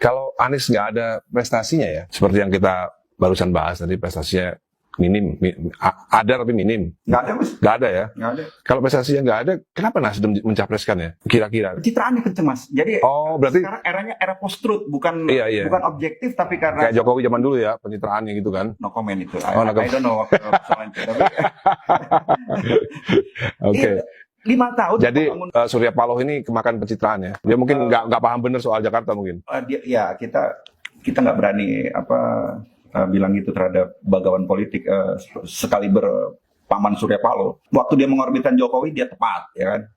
Kalau Anies nggak ada prestasinya ya, seperti yang kita barusan bahas tadi, prestasinya minim, ada tapi minim. Nggak ada, Mas. Nggak ada ya? Nggak ada. Kalau prestasinya nggak ada, kenapa Nasdem mencapreskan ya? Kira-kira. Pencitraannya kenceng, Mas. Jadi Berarti sekarang eranya era post-truth, bukan Iya. bukan objektif, tapi karena kayak Jokowi zaman dulu ya, pencitraannya gitu kan? no comment itu. Oh, no comment. I don't know soal itu. Tapi Oke. 5 tahun. Jadi Surya Paloh ini kemakan pencitraan ya. Dia mungkin nggak paham benar soal Jakarta mungkin. Kita nggak berani bilang gitu terhadap bagawan politik sekaliber Paman Surya Paloh. Waktu dia mengorbitkan Jokowi dia tepat, ya kan.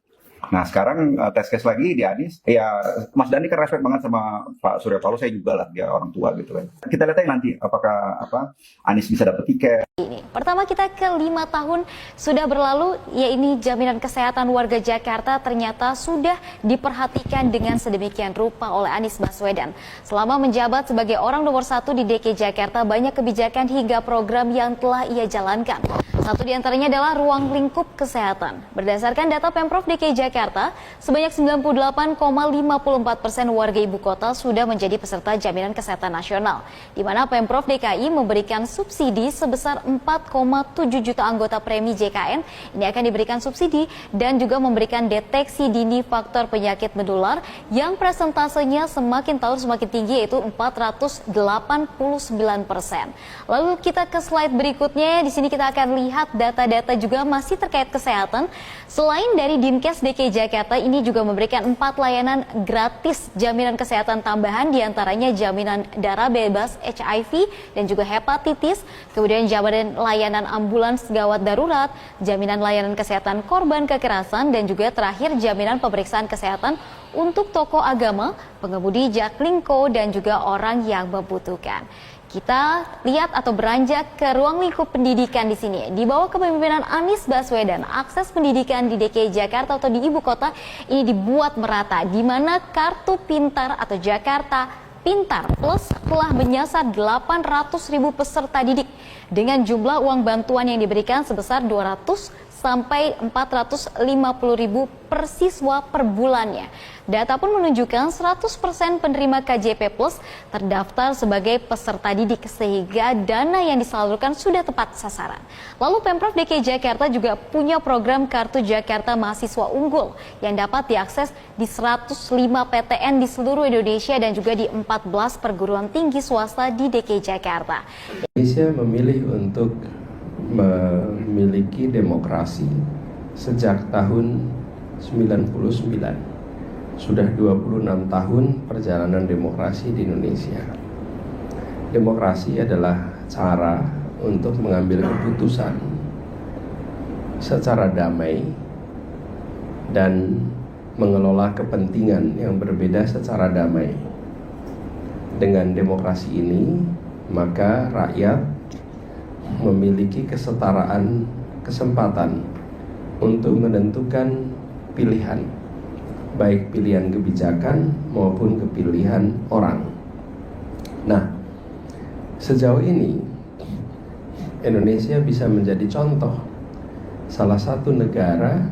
Nah sekarang tes case lagi di Anies. Ya Mas Dani kan respect banget sama Pak Surya Paloh, saya juga lah, dia orang tua gitu kan. Kita lihat aja nanti apakah Anies bisa dapat tiket. Pertama, kita ke 5 tahun sudah berlalu, yaitu jaminan kesehatan warga Jakarta ternyata sudah diperhatikan dengan sedemikian rupa oleh Anies Baswedan. Selama menjabat sebagai orang nomor 1 di DKI Jakarta, banyak kebijakan hingga program yang telah ia jalankan. Satu di antaranya adalah ruang lingkup kesehatan. Berdasarkan data Pemprov DKI Jakarta, sebanyak 98,54% warga ibu kota sudah menjadi peserta jaminan kesehatan nasional, di mana Pemprov DKI memberikan subsidi sebesar 4,7 juta anggota premi JKN. Ini akan diberikan subsidi dan juga memberikan deteksi dini faktor penyakit menular yang presentasenya semakin tahun semakin tinggi, yaitu 489%. Lalu kita ke slide berikutnya. Di sini kita akan lihat data-data juga masih terkait kesehatan. Selain dari Dinkes DKI Jakarta, ini juga memberikan 4 layanan gratis jaminan kesehatan tambahan, diantaranya jaminan darah bebas HIV dan juga hepatitis, kemudian jaminan layanan ambulans gawat darurat, jaminan layanan kesehatan korban kekerasan, dan juga terakhir jaminan pemeriksaan kesehatan untuk tokoh agama, pengemudi jaklingko, dan juga orang yang membutuhkan. Kita lihat atau beranjak ke ruang lingkup pendidikan di sini. Di bawah kepemimpinan Anies Baswedan, akses pendidikan di DKI Jakarta atau di ibu kota ini dibuat merata, di mana kartu pintar atau Jakarta Pintar Plus telah menyasar 800.000 peserta didik dengan jumlah uang bantuan yang diberikan sebesar 200 sampai 450.000 per siswa per bulannya. Data pun menunjukkan 100% penerima KJP Plus terdaftar sebagai peserta didik, sehingga dana yang disalurkan sudah tepat sasaran. Lalu Pemprov DKI Jakarta juga punya program Kartu Jakarta Mahasiswa Unggul yang dapat diakses di 105 PTN di seluruh Indonesia dan juga di 14 perguruan tinggi swasta di DKI Jakarta. Indonesia memilih untuk memiliki demokrasi sejak tahun 99. Sudah 26 tahun perjalanan demokrasi di Indonesia. Demokrasi adalah cara untuk mengambil keputusan secara damai dan mengelola kepentingan yang berbeda secara damai. Dengan demokrasi ini, maka rakyat memiliki kesetaraan kesempatan untuk menentukan pilihan, baik pilihan kebijakan maupun pilihan orang. Nah, sejauh ini Indonesia bisa menjadi contoh salah satu negara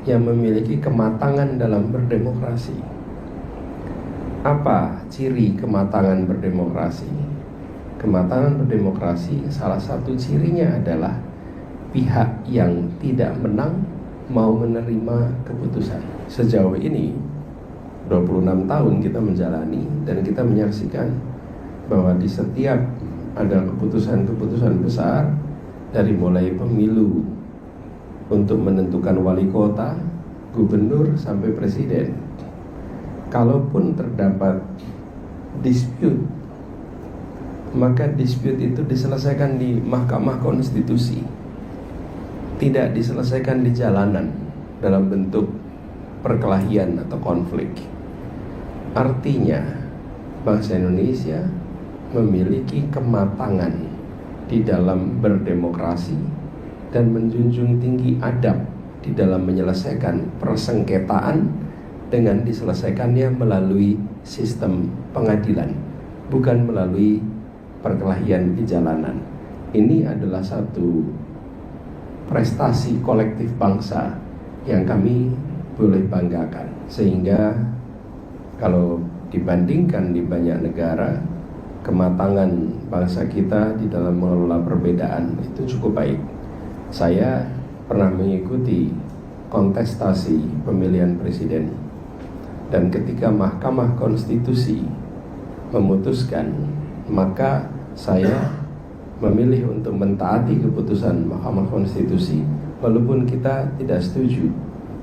yang memiliki kematangan dalam berdemokrasi. Apa ciri kematangan berdemokrasi? Kematangan berdemokrasi salah satu cirinya adalah pihak yang tidak menang mau menerima keputusan. Sejauh ini 26 tahun kita menjalani dan kita menyaksikan bahwa di setiap ada keputusan-keputusan besar, dari mulai pemilu untuk menentukan wali kota, gubernur sampai presiden, kalaupun terdapat dispute, maka dispute itu diselesaikan di Mahkamah Konstitusi, tidak diselesaikan di jalanan dalam bentuk perkelahian atau konflik. Artinya, bangsa Indonesia memiliki kematangan di dalam berdemokrasi dan menjunjung tinggi adab di dalam menyelesaikan persengketaan dengan diselesaikannya melalui sistem pengadilan, bukan melalui perkelahian di jalanan. Ini adalah satu prestasi kolektif bangsa yang kami boleh banggakan. Sehingga kalau dibandingkan di banyak negara, kematangan bangsa kita di dalam mengelola perbedaan itu cukup baik. Saya pernah mengikuti kontestasi pemilihan presiden, dan ketika Mahkamah Konstitusi memutuskan, maka saya memilih untuk mentaati keputusan Mahkamah Konstitusi walaupun kita tidak setuju,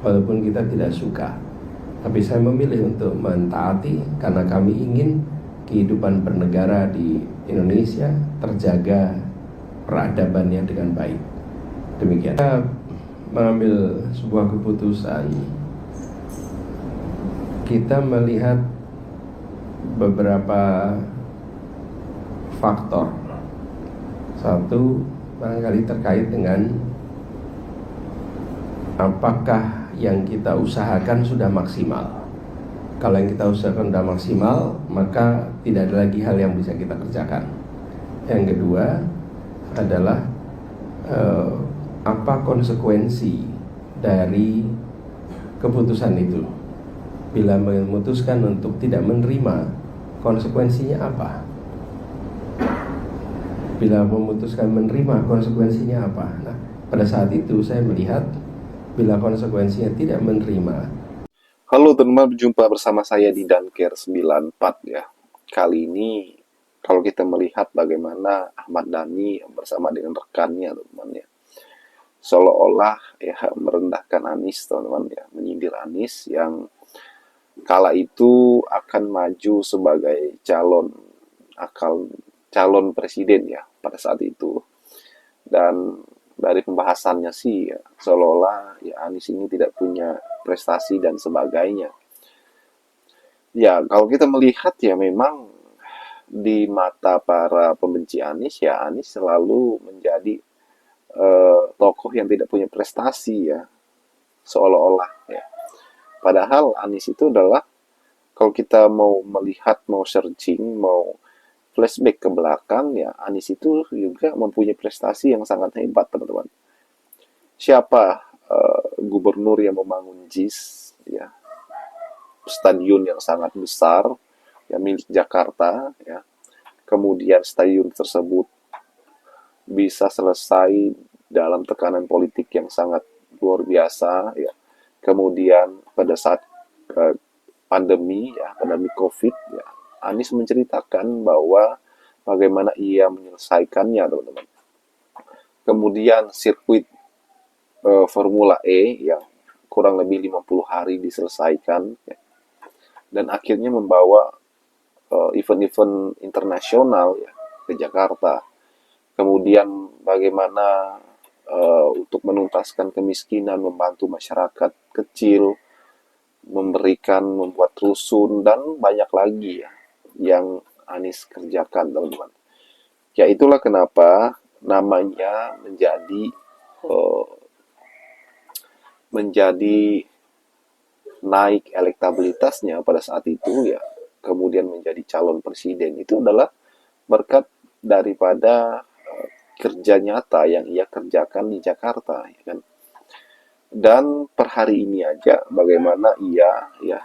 walaupun kita tidak suka. Tapi saya memilih untuk mentaati karena kami ingin kehidupan bernegara di Indonesia terjaga peradabannya dengan baik. Demikian. Kita mengambil sebuah keputusan, kita melihat beberapa faktor. Satu, barangkali terkait dengan apakah yang kita usahakan sudah maksimal. Kalau yang kita usahakan sudah maksimal, maka tidak ada lagi hal yang bisa kita kerjakan. Yang kedua adalah apa konsekuensi dari keputusan itu. Bila memutuskan untuk tidak menerima, konsekuensinya apa? Bila memutuskan menerima, konsekuensinya apa? Nah, pada saat itu saya melihat bila konsekuensinya tidak menerima. Halo teman-teman, berjumpa bersama saya di Danker 94 ya. Kali ini kalau kita melihat bagaimana Ahmad Dhani bersama dengan rekannya teman-teman ya, seolah-olah ya merendahkan Anies teman-teman ya, menyindir Anies yang kala itu akan maju sebagai calon presiden ya pada saat itu. Dan dari pembahasannya sih ya, seolah-olah ya Anies ini tidak punya prestasi dan sebagainya. Ya kalau kita melihat ya memang di mata para pembenci Anies ya, Anies selalu menjadi tokoh yang tidak punya prestasi ya, seolah-olah ya. Padahal Anies itu adalah, kalau kita mau melihat, mau searching, mau flashback ke belakang ya, Anies itu juga mempunyai prestasi yang sangat hebat teman-teman. Siapa gubernur yang membangun JIS ya, stadion yang sangat besar ya, milik Jakarta ya, kemudian stadion tersebut bisa selesai dalam tekanan politik yang sangat luar biasa ya. Kemudian pada saat pandemi COVID ya, Anies menceritakan bahwa bagaimana ia menyelesaikannya teman-teman. Kemudian sirkuit Formula E yang kurang lebih 50 hari diselesaikan ya. Dan akhirnya membawa event-event internasional ya ke Jakarta. Kemudian bagaimana untuk menuntaskan kemiskinan, membantu masyarakat kecil, membuat rusun, dan banyak lagi ya yang Anies kerjakan teman-teman. Ya itulah kenapa namanya menjadi naik elektabilitasnya pada saat itu ya, kemudian menjadi calon presiden. Itu adalah berkat daripada kerja nyata yang ia kerjakan di Jakarta ya kan. Dan per hari ini aja bagaimana ia ya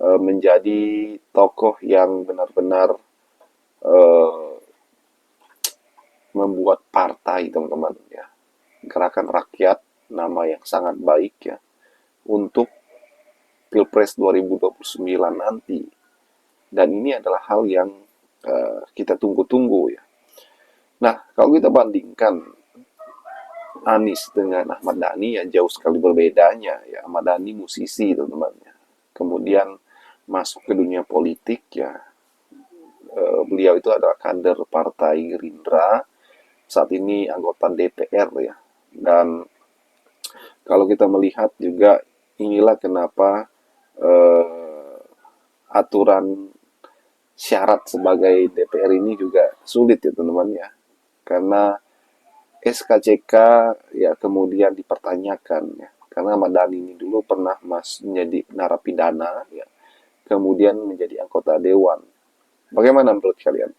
menjadi tokoh yang benar-benar membuat partai teman-teman ya, Gerakan Rakyat, nama yang sangat baik ya untuk Pilpres 2029 nanti. Dan ini adalah hal yang kita tunggu-tunggu ya. Nah, kalau kita bandingkan Anies dengan Ahmad Dhani ya jauh sekali berbedanya ya. Ahmad Dhani musisi teman-teman ya. Kemudian masuk ke dunia politik ya. Beliau itu adalah kader Partai Gerindra. Saat ini anggota DPR ya. Dan kalau kita melihat juga, inilah kenapa aturan syarat sebagai DPR ini juga sulit ya teman-teman ya. Karena SKCK ya kemudian dipertanyakan ya. Karena Ahmad Dhani ini dulu pernah menjadi narapidana ya. Kemudian menjadi anggota dewan. Bagaimana menurut kalian?